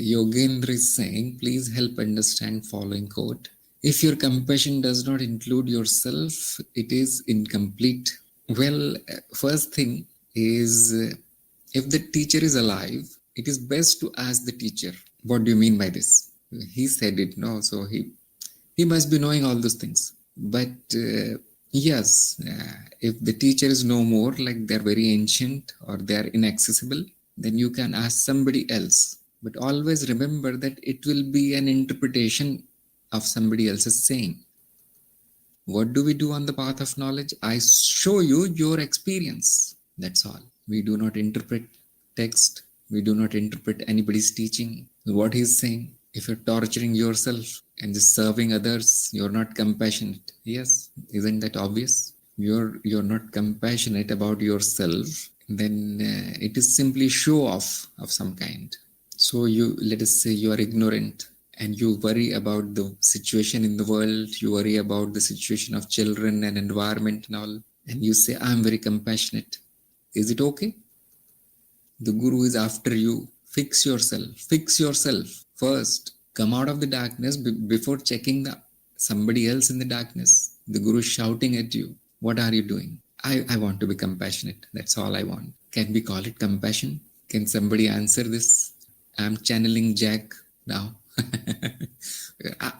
Yogendra is saying, please help understand following quote. If your compassion does not include yourself, it is incomplete. Well, first thing is if the teacher is alive, it is best to ask the teacher, what do you mean by this? He said it, no? So he must be knowing all those things. But yes, if the teacher is no more, like they're very ancient or they're inaccessible, then you can ask somebody else. But always remember that it will be an interpretation of somebody else's saying. What do we do on the path of knowledge? I show you your experience. That's all. We do not interpret text. We do not interpret anybody's teaching. What he's saying. If you're torturing yourself and just serving others, you're not compassionate. Yes, isn't that obvious? You're not compassionate about yourself. Then it is simply show off of some kind. So let us say you are ignorant and you worry about the situation in the world, you worry about the situation of children and environment and all, and you say, I'm very compassionate. Is it okay? The Guru is after you. Fix yourself first. Come out of the darkness before checking somebody else in the darkness. The Guru is shouting at you. What are you doing? I want to be compassionate. That's all I want. Can we call it compassion? Can somebody answer this? I'm channeling Jack now.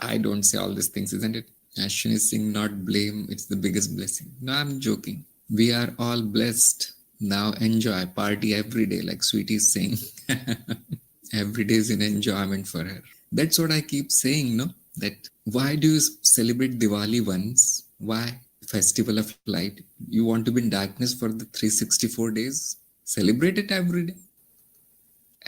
I don't say all these things, isn't it? Ashwin is saying not blame, it's the biggest blessing. No, I'm joking. We are all blessed. Now enjoy, party every day, like Sweetie is saying. Every day is an enjoyment for her. That's what I keep saying, no? That why do you celebrate Diwali once? Why? Festival of light. You want to be in darkness for the 364 days? Celebrate it every day.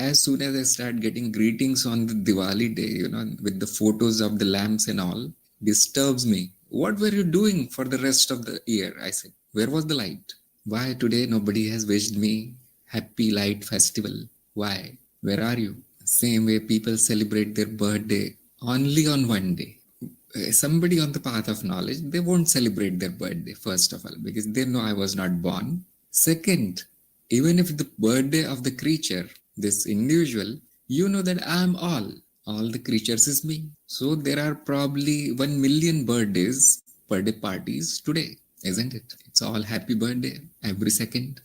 As soon as I start getting greetings on the Diwali day, with the photos of the lamps and all, disturbs me. What were you doing for the rest of the year? I said, where was the light? Why today nobody has wished me happy light festival? Why? Where are you? Same way people celebrate their birthday only on one day. Somebody on the path of knowledge, they won't celebrate their birthday, first of all, because they know I was not born. Second, even if the birthday of the creature, this individual, you know that I am all the creatures is me. So there are probably 1 million birthdays, birthday parties today, isn't it? It's all happy birthday every second.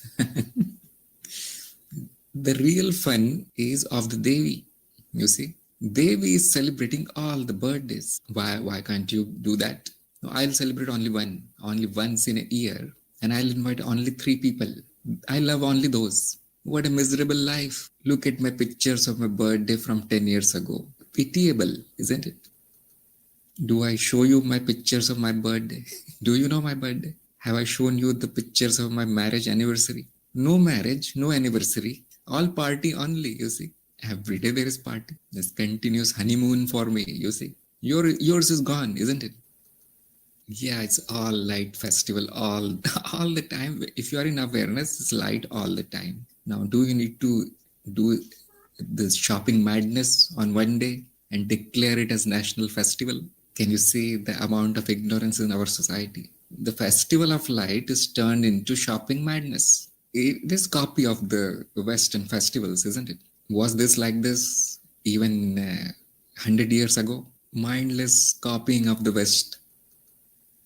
The real fun is of the Devi, you see. Devi is celebrating all the birthdays. Why can't you do that? No, I'll celebrate only once in a year, and I'll invite only 3 people. I love only those. What a miserable life. Look at my pictures of my birthday from 10 years ago. Pitiable, isn't it? Do I show you my pictures of my birthday? Do you know my birthday? Have I shown you the pictures of my marriage anniversary? No marriage, no anniversary. All party only, you see. Every day there is party. This continuous honeymoon for me, you see. Yours is gone, isn't it? Yeah, it's all light festival all the time. If you are in awareness, it's light all the time. Now, do you need to do the shopping madness on one day and declare it as national festival? Can you see the amount of ignorance in our society? The festival of light is turned into shopping madness. It is copy of the Western festivals, isn't it? Was this like this even 100 years ago? Mindless copying of the West.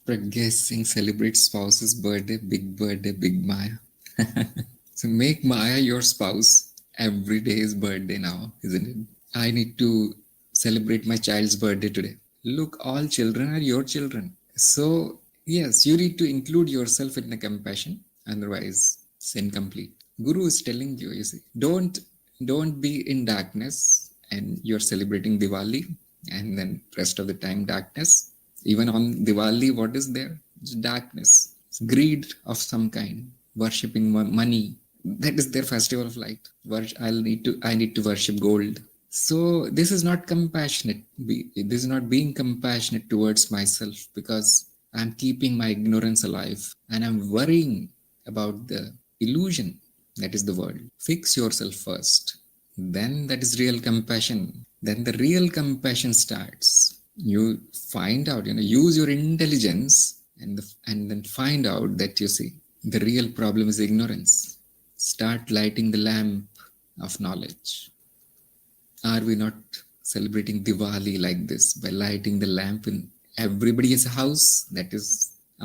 Pragya Singh celebrates spouse's birthday, big Maya. So make Maya your spouse. Every day is birthday now, isn't it? I need to celebrate my child's birthday today. Look, all children are your children. So, yes, you need to include yourself in the compassion. Otherwise, it's incomplete. Guru is telling you, you see, don't be in darkness and you're celebrating Diwali and then rest of the time darkness. Even on Diwali, what is there? It's darkness. It's greed of some kind. Worshipping money. That is their festival of light. I need to worship gold. So this is not compassionate. This is not being compassionate towards myself because I'm keeping my ignorance alive and I'm worrying about the illusion that is the world. Fix yourself first. Then that is real compassion. Then the real compassion starts. You find out, use your intelligence and then find out that you see the real problem is ignorance. Start lighting the lamp of knowledge. Are we not celebrating Diwali like this by lighting the lamp in everybody's house? That is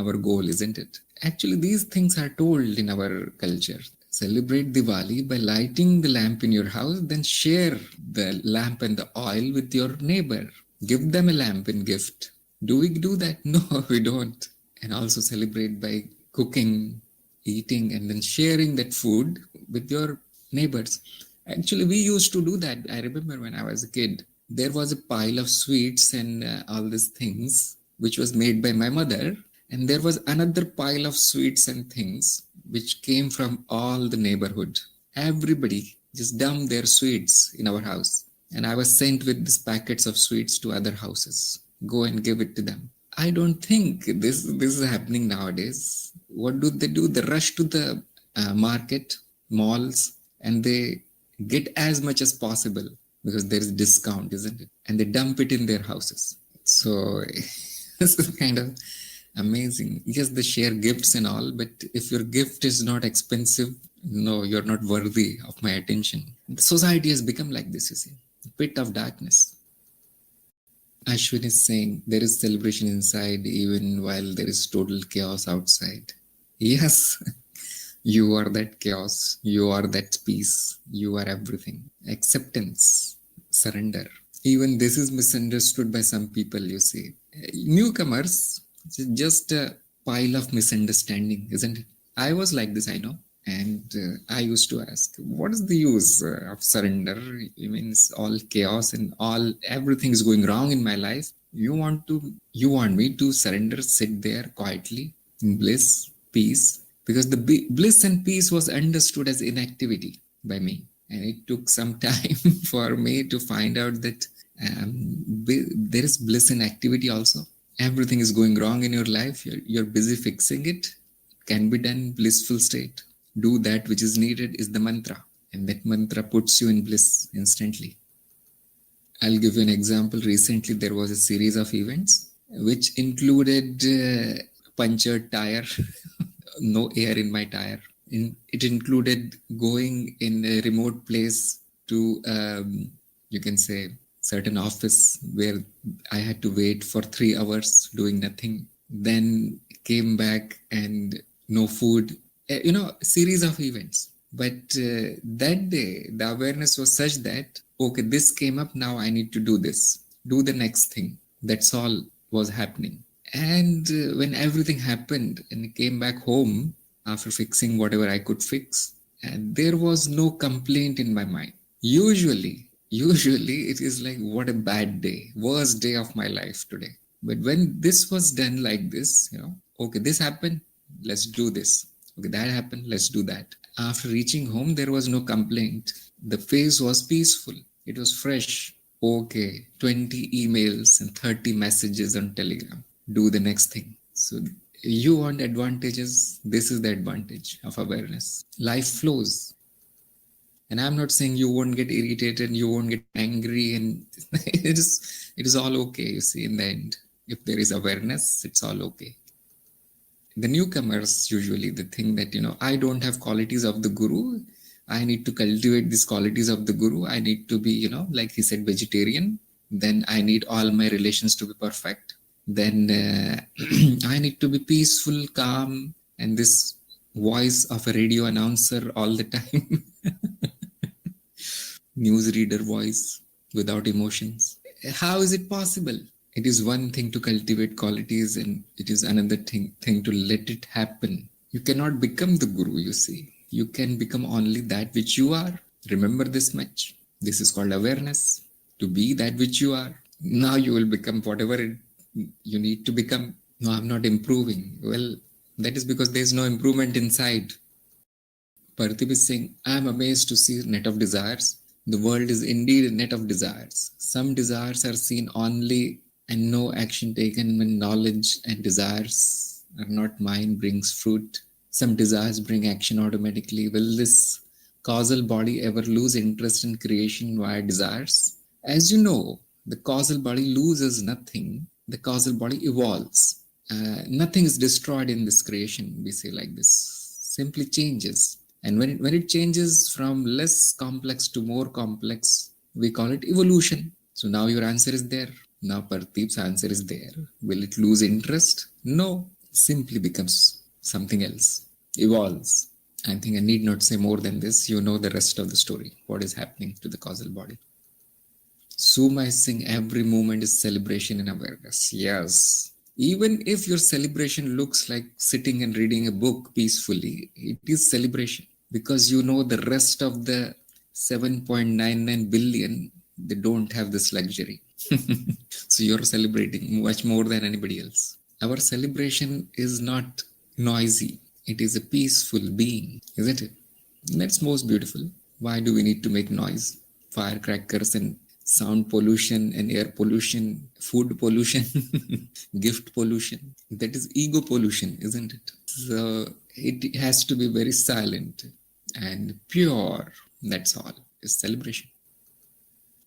our goal, isn't it? Actually, these things are told in our culture. Celebrate Diwali by lighting the lamp in your house, then share the lamp and the oil with your neighbor. Give them a lamp in gift. Do we do that? No, we don't. And also celebrate by cooking, eating, and then sharing that food with your neighbors. Actually, we used to do that. I remember when I was a kid, there was a pile of sweets and all these things which was made by my mother, and there was another pile of sweets and things which came from all the neighborhood. Everybody just dumped their sweets in our house, and I was sent with these packets of sweets to other houses. Go and give it to them. I don't think this is happening nowadays. What do? They rush to the market, malls, and they get as much as possible because there is discount, isn't it? And they dump it in their houses. So this is kind of amazing. Yes, they share gifts and all, but if your gift is not expensive, no, you're not worthy of my attention. The society has become like this, you see, a pit of darkness. Ashwin is saying there is celebration inside even while there is total chaos outside. Yes, you are that chaos, you are that peace, you are everything. Acceptance, surrender. Even this is misunderstood by some people, you see. Newcomers, just a pile of misunderstanding, isn't it? I was like this, I know. And I used to ask, what is the use of surrender? It means all chaos and everything is going wrong in my life. You want me to surrender, sit there quietly in bliss, peace? Because the bliss and peace was understood as inactivity by me. And it took some time for me to find out that there is bliss in activity also. Everything is going wrong in your life. You're busy fixing it. Can be done, blissful state. Do that which is needed is the mantra. And that mantra puts you in bliss instantly. I'll give you an example. Recently, there was a series of events which included punctured tire, no air in my tire. It included going in a remote place to, you can say, certain office where I had to wait for 3 hours doing nothing. Then came back and no food. Series of events. But that day, the awareness was such that, okay, this came up, now I need to do this. Do the next thing. That's all was happening. And when everything happened and I came back home after fixing whatever I could fix, and there was no complaint in my mind. Usually it is like, what a bad day, worst day of my life today. But when this was done like this, okay, this happened, let's do this. Okay, that happened, let's do that. After reaching home, there was no complaint. The face was peaceful. It was fresh. Okay, 20 emails and 30 messages on Telegram. Do the next thing. So you want advantages. This is the advantage of awareness. Life flows. And I'm not saying you won't get irritated, you won't get angry, and it is all okay, you see, in the end. If there is awareness, it's all okay. The newcomers usually they think that, I don't have qualities of the guru. I need to cultivate these qualities of the guru. I need to be, like he said, vegetarian. Then I need all my relations to be perfect. Then I need to be peaceful, calm, and this voice of a radio announcer all the time. Newsreader voice without emotions. How is it possible? It is one thing to cultivate qualities, and it is another thing to let it happen. You cannot become the guru, you see. You can become only that which you are. Remember this much. This is called awareness. To be that which you are. Now you will become whatever you need to become. No, I'm not improving. Well, that is because there is no improvement inside. Parthiv is saying, I am amazed to see net of desires. The world is indeed a net of desires. Some desires are seen only and no action taken when knowledge and desires are not mine brings fruit. Some desires bring action automatically. Will this causal body ever lose interest in creation via desires? As you know, the causal body loses nothing. The causal body evolves. Nothing is destroyed in this creation, we say like this. Simply changes. And when it changes from less complex to more complex, We call it evolution. So now your answer is there. Now Pardeep's answer is there. Will it lose interest? No. Simply becomes something else. Evolves. I think I need not say more than this. You know the rest of the story. What is happening to the causal body. Suma is saying every moment is celebration in awareness. Yes. Even if your celebration looks like sitting and reading a book peacefully, it is celebration because you know the rest of the 7.99 billion, they don't have this luxury. So you're celebrating much more than anybody else. Our celebration is not noisy. It is a peaceful being, isn't it? That's most beautiful. Why do we need to make noise? Firecrackers and sound pollution and air pollution, food pollution, gift pollution. That is ego pollution, isn't it? So it has to be very silent and pure. That's all. It's celebration.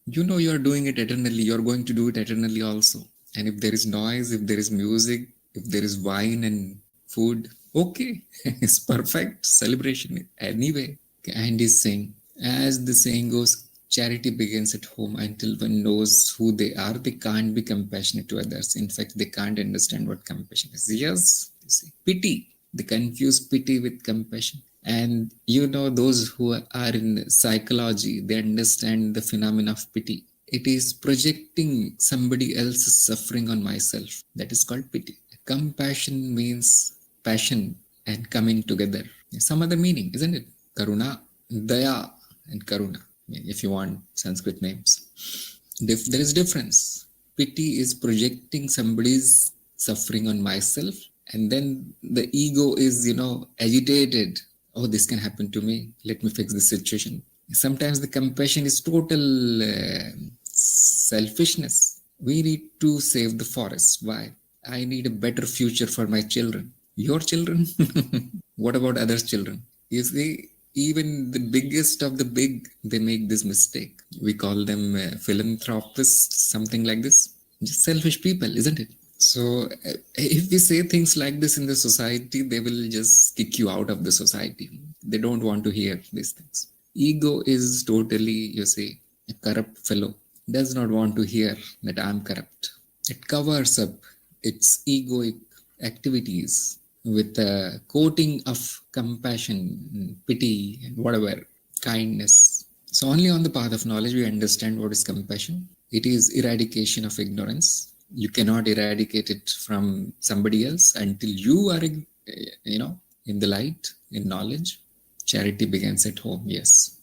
You know you're doing it eternally. You're going to do it eternally also. And if there is noise, if there is music, if there is wine and food, okay, it's perfect celebration anyway. And he's saying, as the saying goes, charity begins at home. Until one knows who they are, they can't be compassionate to others. In fact, they can't understand what compassion is. Yes, you see, pity. They confuse pity with compassion. And you know, those who are in psychology, they understand the phenomenon of pity. It is projecting somebody else's suffering on myself. That is called pity. Compassion means passion and coming together. Some other meaning, isn't it? Karuna, Daya, and Karuna. I mean, if you want Sanskrit names. There is difference. Pity is projecting somebody's suffering on myself, and then the ego is, agitated. Oh, this can happen to me. Let me fix the situation. Sometimes the compassion is total selfishness. We need to save the forest. Why? I need a better future for my children. Your children? What about others' children? You see, even the biggest of the big, they make this mistake. We call them philanthropists, something like this. Just selfish people, isn't it? So if we say things like this in the society, they will just kick you out of the society. They don't want to hear these things. Ego is totally, a corrupt fellow. Does not want to hear that I'm corrupt. It covers up its egoic activities with a coating of compassion, pity, and whatever, kindness. So only on the path of knowledge we understand what is compassion. It is eradication of ignorance. You cannot eradicate it from somebody else until you are, in the light, in knowledge. Charity begins at home, yes.